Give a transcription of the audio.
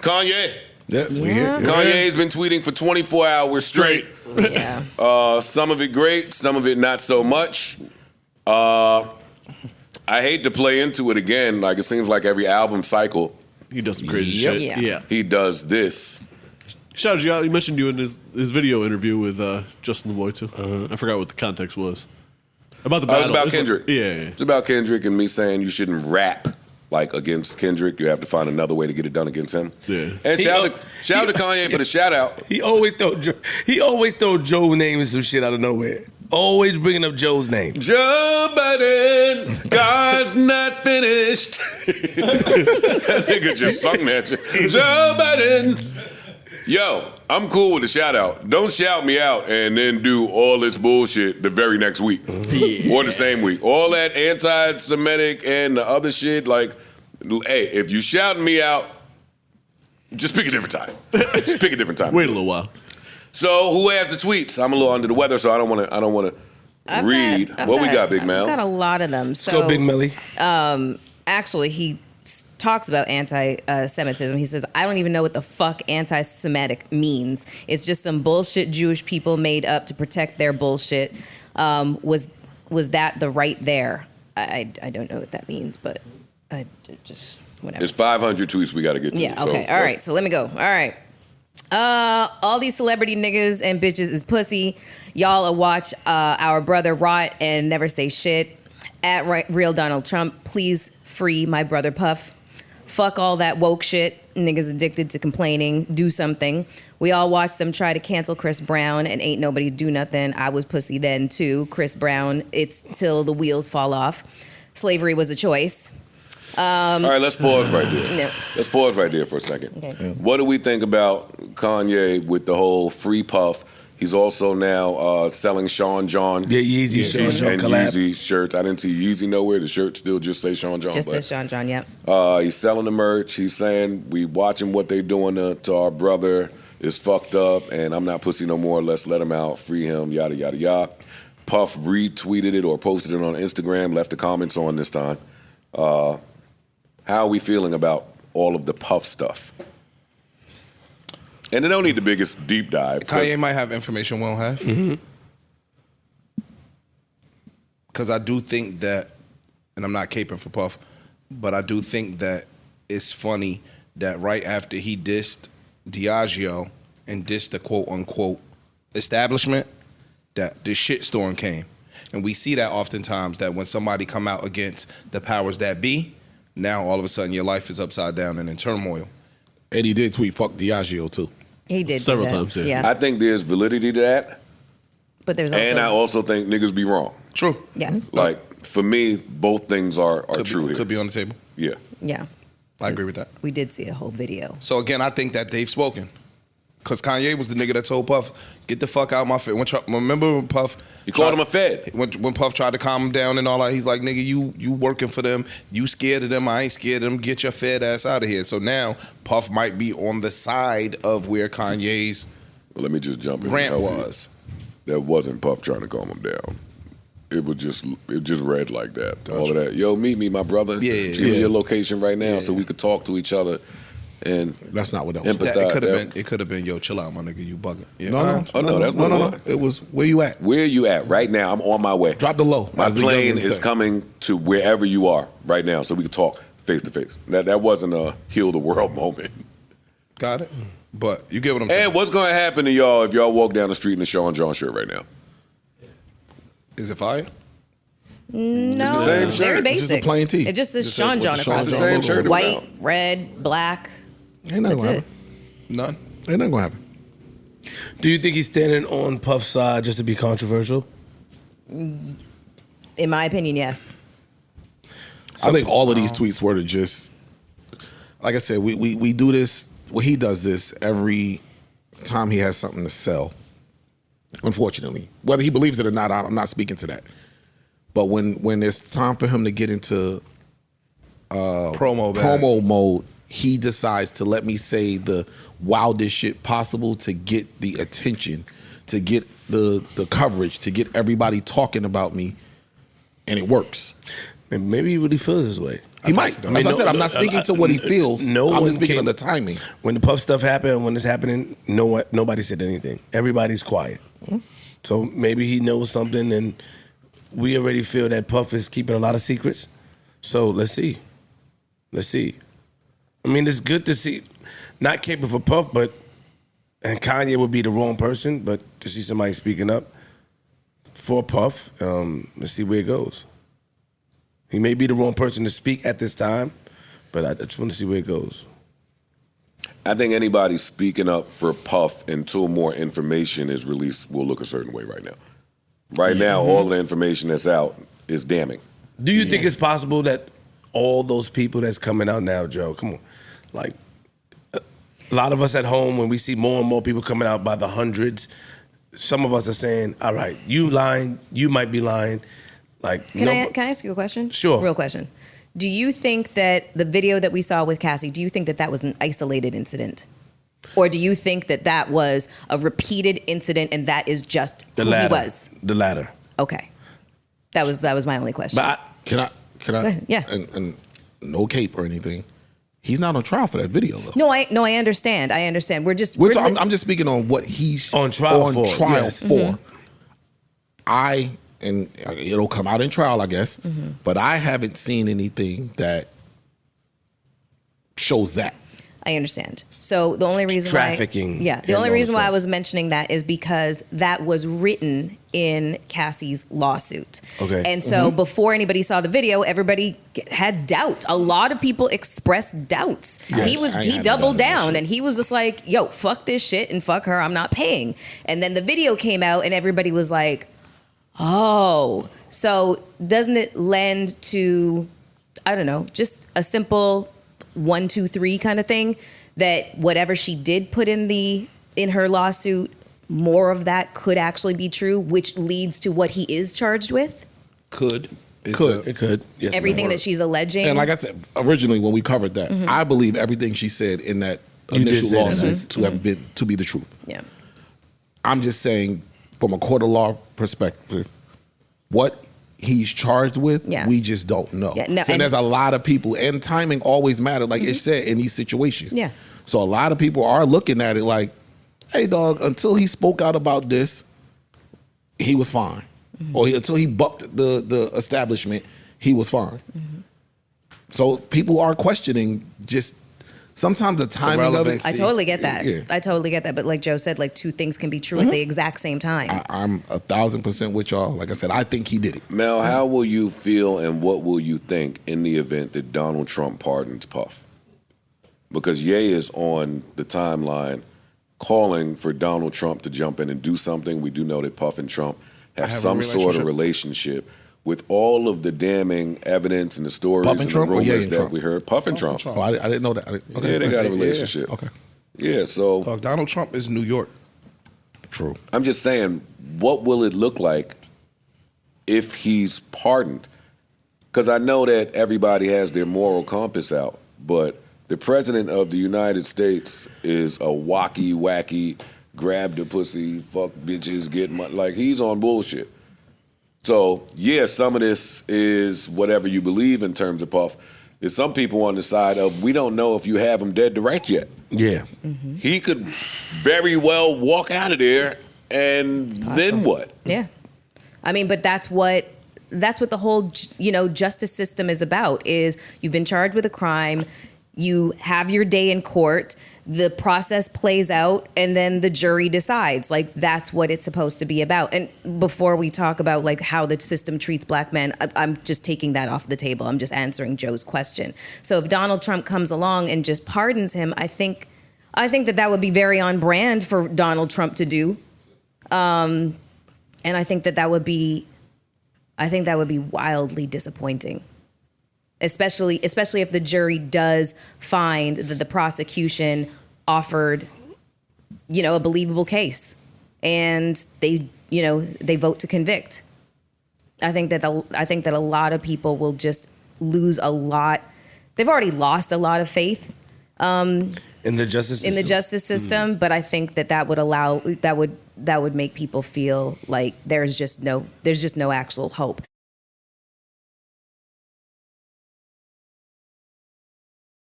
Kanye. Yeah. Kanye's been tweeting for 24 hours straight. Yeah. Some of it great, some of it not so much. I hate to play into it again. Like, it seems like every album cycle, he does some crazy shit. Yeah. he does this. Shout out to you. He mentioned you in his video interview with Justin LeBoy, too. I forgot what the context was. About the battle. It was about Kendrick. Yeah. It's about Kendrick and me saying you shouldn't rap like against Kendrick. You have to find another way to get it done against him. Yeah. And shout out to Kanye for the shout out. He always throw Joe's name and some shit out of nowhere. Always bringing up Joe's name. Joe Budden, God's not finished. That nigga just sung that shit. Joe Budden. Yo, I'm cool with the shout out. Don't shout me out and then do all this bullshit the very next week. Or the same week. All that anti-Semitic and the other shit, like, hey, if you shouting me out, just pick a different time. Just pick a different time. Wait a little while. So who has the tweets? I'm a little under the weather, so I don't want to read. What we got, Big Mel? I've got a lot of them. So, Go Big Melly. Actually, he talks about anti-Semitism. He says, I don't even know what the fuck anti-Semitic means. It's just some bullshit Jewish people made up to protect their bullshit. Was that the right there? I don't know what that means, but I just, whatever. There's 500 tweets we got to get to. Yeah, okay. All right, so let me go. All right. All these celebrity niggas and bitches is pussy. Y'all watch our brother rot and never say shit. At Real Donald Trump, please free my brother Puff. Fuck all that woke shit. Niggas addicted to complaining. Do something. We all watched them try to cancel Chris Brown and ain't nobody do nothing. I was pussy then too. Chris Brown, it's till the wheels fall off. Slavery was a choice. All right, let's pause right there. No. Let's pause right there for a second. Okay. What do we think about Kanye with the whole free Puff? He's also now selling Sean John. Yeah, Yeezy Sean John and collab. Yeezy shirts. I didn't see Yeezy nowhere. The shirt still just say Sean John. Just says Sean John, yep. He's selling the merch. He's saying we watching what they doing to our brother is fucked up, and I'm not pussy no more. Let's let him out, free him, yada yada yada. Puff retweeted it or posted it on Instagram. Left the comments on this time. How are we feeling about all of the Puff stuff? And they don't need the biggest deep dive. Kanye might have information we don't have. Because I do think that, and I'm not caping for Puff, but I do think that it's funny that right after he dissed Diageo and dissed the quote-unquote establishment, that this shitstorm came. And we see that oftentimes, that when somebody come out against the powers that be, now all of a sudden your life is upside down and in turmoil. And he did tweet, fuck Diageo, too. He did Several do that. times, yeah. I think there's validity to that. But there's also... And I also think niggas be wrong. True. Yeah. Like, for me, both things are Could true be, here. Could be on the table. Yeah. Yeah. I agree with that. We did see a whole video. So again, I think that they've spoken. Because Kanye was the nigga that told Puff, get the fuck out of my face. Remember when Puff... You called him a fed. When Puff tried to calm him down and all that, he's like, nigga, you working for them. You scared of them. I ain't scared of them. Get your fed ass out of here. So now, Puff might be on the side of where Kanye's Let me just jump in. rant was. That wasn't Puff trying to calm him down. It just read like that. All of that. Yo, meet me, my brother. Yeah. Give me your location right now so we could talk to each other. And that's not what that was. empathize. It could have been, yo, chill out, my nigga, you bugging. Yeah. No. It was, where you at? Where you at right now? I'm on my way. Drop the low. My as the plane youngins is say. coming to wherever you are right now, so we can talk face to face. That wasn't a heal the world moment. Got it. But you get what I'm saying. And what's going to happen to y'all if y'all walk down the street in a Sean John shirt right now? Is it fire? No, the same very shirt. basic. It's just a plain tee. It just says Just Sean with John the across Sean It's the same it. shirt. White, about. red, black. Ain't nothing That's gonna it. happen. None. Ain't nothing gonna happen. Do you think he's standing on Puff's side just to be controversial? In my opinion, yes. I think all of these tweets were to just, like I said, we do this, well, he does this every time he has something to sell, unfortunately. Whether he believes it or not, I'm not speaking to that. But when there's time for him to get into promo mode, he decides to let me say the wildest shit possible to get the attention, to get the coverage, to get everybody talking about me, and it works. Maybe he really feels this way. He might. As I said, I'm not speaking to what he feels. No I'm one just speaking came- of the timing. When the Puff stuff happened, when it's happening, nobody said anything. Everybody's quiet. So maybe he knows something, and we already feel that Puff is keeping a lot of secrets. So let's see. I mean, it's good to see, not caping for Puff, and Kanye would be the wrong person, but to see somebody speaking up for Puff, let's see where it goes. He may be the wrong person to speak at this time, but I just want to see where it goes. I think anybody speaking up for Puff until more information is released will look a certain way right now. Right now, all the information that's out is damning. Do you think it's possible that all those people that's coming out now, Joe, come on, like a lot of us at home, when we see more and more people coming out by the hundreds, some of us are saying, all right, you lying, you might be lying. Like, Can I ask you a question? Sure. Real question. Do you think that the video that we saw with Cassie, do you think that was an isolated incident? Or do you think that was a repeated incident and that is just who he was? The latter. Okay. That was my only question. But Can I? ahead. Yeah. And no cape or anything. He's not on trial for that video though. No, I understand. I understand. I'm I'm just speaking on what he's On trial for, yes. for. And it'll come out in trial, I guess. But I haven't seen anything that shows that. I understand. So the only reason Trafficking the only and reason all why that I was mentioning that is because that was written in Cassie's lawsuit. Okay. And so before anybody saw the video, everybody had doubt. A lot of people expressed doubts. Yes. He doubled down and he was just like, yo, fuck this shit and fuck her, I'm not paying. And then the video came out and everybody was like, oh. So doesn't it lend to, I don't know, just a simple 1, 2, 3 kind of thing, that whatever she did put in her lawsuit, more of that could actually be true, which leads to what he is charged with? It it could. Yes, Everything that she's alleging? And like I said, originally when we covered that, I believe everything she said in that You did initial say that. lawsuit to be the truth. Yeah. I'm just saying, from a court of law perspective, what he's charged with, we just don't know. Yeah, no, and there's a lot of people, and timing always matters, like Ish said, in these situations. Yeah. So a lot of people are looking at it like, hey, dog, until he spoke out about this, he was fine. Or until he bucked the establishment, he was fine. So people are questioning just sometimes the timing of it. I totally get that. Yeah. I totally get that. But like Joe said, like two things can be true at the exact same time. I'm 1,000% with y'all. Like I said, I think he did it. Mel, how will you feel and what will you think in the event that Donald Trump pardons Puff? Because Ye is on the timeline calling for Donald Trump to jump in and do something. We do know that Puff and Trump have some sort of relationship. With all of the damning evidence and the stories and the Trump or Ye rumors and that Trump? we heard, Puff and Trump. Oh, I didn't know that. Yeah, they got a relationship. Okay. Yeah, so Donald Trump is New York. True. I'm just saying, what will it look like if he's pardoned? Because I know that everybody has their moral compass out, but the president of the United States is a wacky, grab the pussy, fuck bitches, get money. Like, he's on bullshit. So, yeah, some of this is whatever you believe in terms of Puff. There's some people on the side of, we don't know if you have him dead to rights yet. Yeah. He could very well walk out of there, and then what? Yeah. I mean, but that's what the whole, justice system is about, is you've been charged with a crime, you have your day in court, the process plays out, and then the jury decides. Like, that's what it's supposed to be about. And before we talk about like how the system treats black men, I'm just taking that off the table. I'm just answering Joe's question. So if Donald Trump comes along and just pardons him, I think that would be very on brand for Donald Trump to do. And I think that would be wildly disappointing. Especially if the jury does find that the prosecution offered, a believable case, and they vote to convict. I think that a lot of people will just lose a lot. They've already lost a lot of faith In the justice system. but I think that would make people feel like there's just no actual hope.